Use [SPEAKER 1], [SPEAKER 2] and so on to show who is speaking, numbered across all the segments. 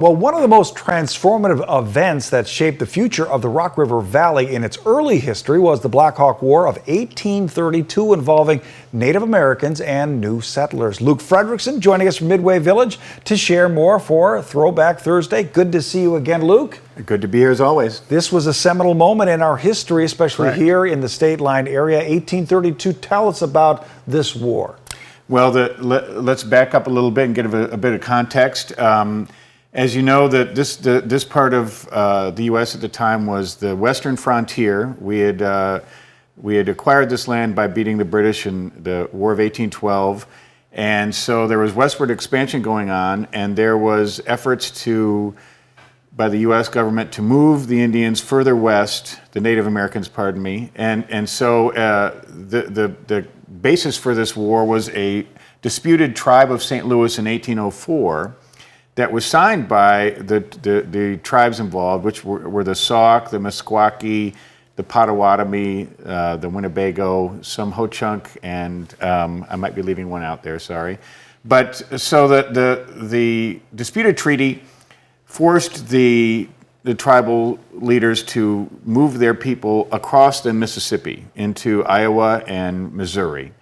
[SPEAKER 1] Well, one of the most transformative events that shaped the future of the Rock River Valley in its early history was the Black Hawk War of 1832, involving Native Americans and new settlers. Luke Frederickson joining us from Midway Village to share more for Throwback Thursday. Good to see you again, Luke.
[SPEAKER 2] Good to be here as always.
[SPEAKER 1] This was a seminal moment in our history, especially
[SPEAKER 2] Correct.
[SPEAKER 1] Here in the state line area. 1832, tell us about this war.
[SPEAKER 2] Well, let's back up a little bit and get a bit of context. As you know, this part of the U.S. at the time was the western frontier. We had acquired this land by beating the British in the War of 1812, and so there was westward expansion going on, and there was efforts by the U.S. government to move the Indians further west, the Native Americans, pardon me, and so the basis for this war was a disputed tribe of St. Louis in 1804. That was signed by the tribes involved, which were the Sauk, the Meskwaki, the Potawatomi, the Winnebago, some Ho-Chunk, and I might be leaving one out there, sorry. But so the disputed treaty forced the tribal leaders to move their people across the Mississippi into Iowa and Missouri.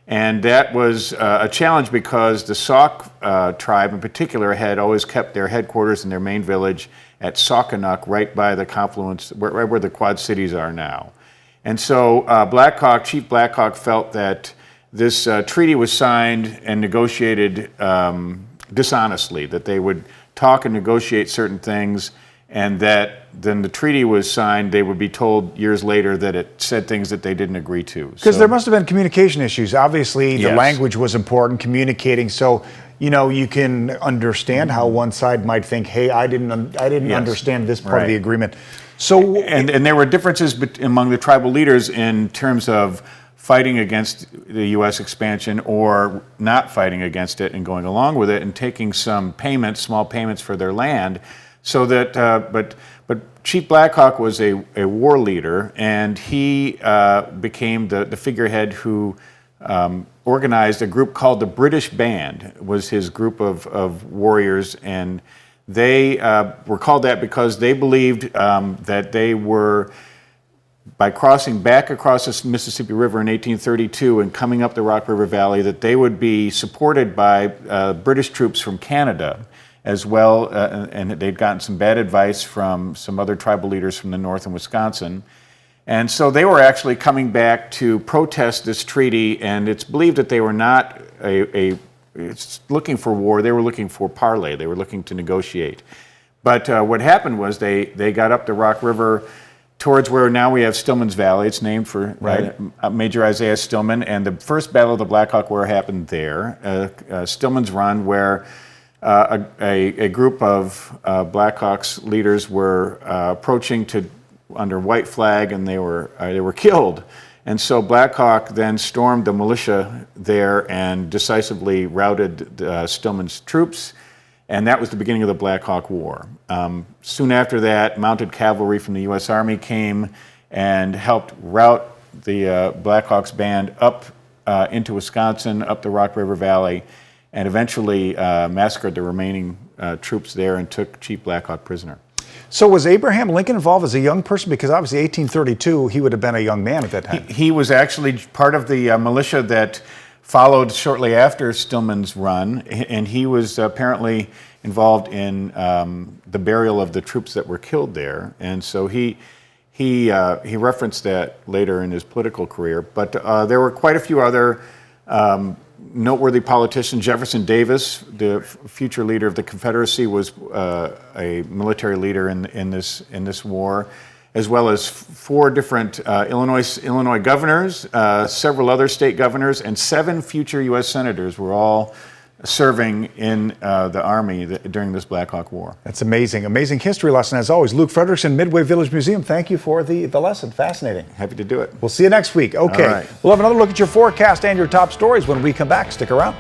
[SPEAKER 2] And that was a challenge because the Sauk tribe in particular had always kept their headquarters in their main village at Saukenuk, right by the confluence, right where the Quad Cities are now. And so Chief Black Hawk felt that this treaty was signed and negotiated dishonestly, that they would talk and negotiate certain things, and that then the treaty was signed, they would be told years later that it said things that they didn't agree to.
[SPEAKER 1] Because there must have been communication issues. Obviously, the
[SPEAKER 2] Yes.
[SPEAKER 1] language was important, communicating. So, you can understand how one side might think, hey, I didn't
[SPEAKER 2] Yes.
[SPEAKER 1] understand this part of
[SPEAKER 2] Right.
[SPEAKER 1] the agreement. So,
[SPEAKER 2] and there were differences among the tribal leaders in terms of fighting against the U.S. expansion or not fighting against it and going along with it and taking some payments, small payments for their land. So that, but Chief Black Hawk was a war leader, and he became the figurehead who organized a group called the British Band. Was his group of warriors, and they were called that because they believed that they were, by crossing back across the Mississippi River in 1832 and coming up the Rock River Valley, that they would be supported by British troops from Canada as well, and they'd gotten some bad advice from some other tribal leaders from the north in Wisconsin. And so they were actually coming back to protest this treaty, and it's believed that they were not looking for war, they were looking for parley, they were looking to negotiate. But what happened was they got up the Rock River towards where now we have Stillman's Valley. It's named for Major Isaiah Stillman, and the first Battle of the Black Hawk War happened there, Stillman's Run, where a group of Black Hawk's leaders were approaching under white flag, and they were killed. And so Black Hawk then stormed the militia there and decisively routed Stillman's troops, and that was the beginning of the Black Hawk War. Soon after that, mounted cavalry from the U.S. Army came and helped rout the Black Hawk's band up into Wisconsin, up the Rock River Valley, and eventually massacred the remaining troops there and took Chief Black Hawk prisoner.
[SPEAKER 1] So was Abraham Lincoln involved as a young person? Because obviously 1832, he would have been a young man at that time.
[SPEAKER 2] He was actually part of the militia that followed shortly after Stillman's Run, and he was apparently involved in the burial of the troops that were killed there. And so he referenced that later in his political career. But there were quite a few other noteworthy politicians. Jefferson Davis, the future leader of the Confederacy, was a military leader in this war, as well as 4 different Illinois governors, several other state governors, and 7 future U.S. senators were all serving in the Army during this Black Hawk War.
[SPEAKER 1] That's amazing. Amazing history lesson, as always. Luke Frederickson, Midway Village Museum, thank you for the lesson. Fascinating.
[SPEAKER 2] Happy to do it.
[SPEAKER 1] We'll see you next week. Okay.
[SPEAKER 2] All right.
[SPEAKER 1] We'll have another look at your forecast and your top stories when we come back. Stick around.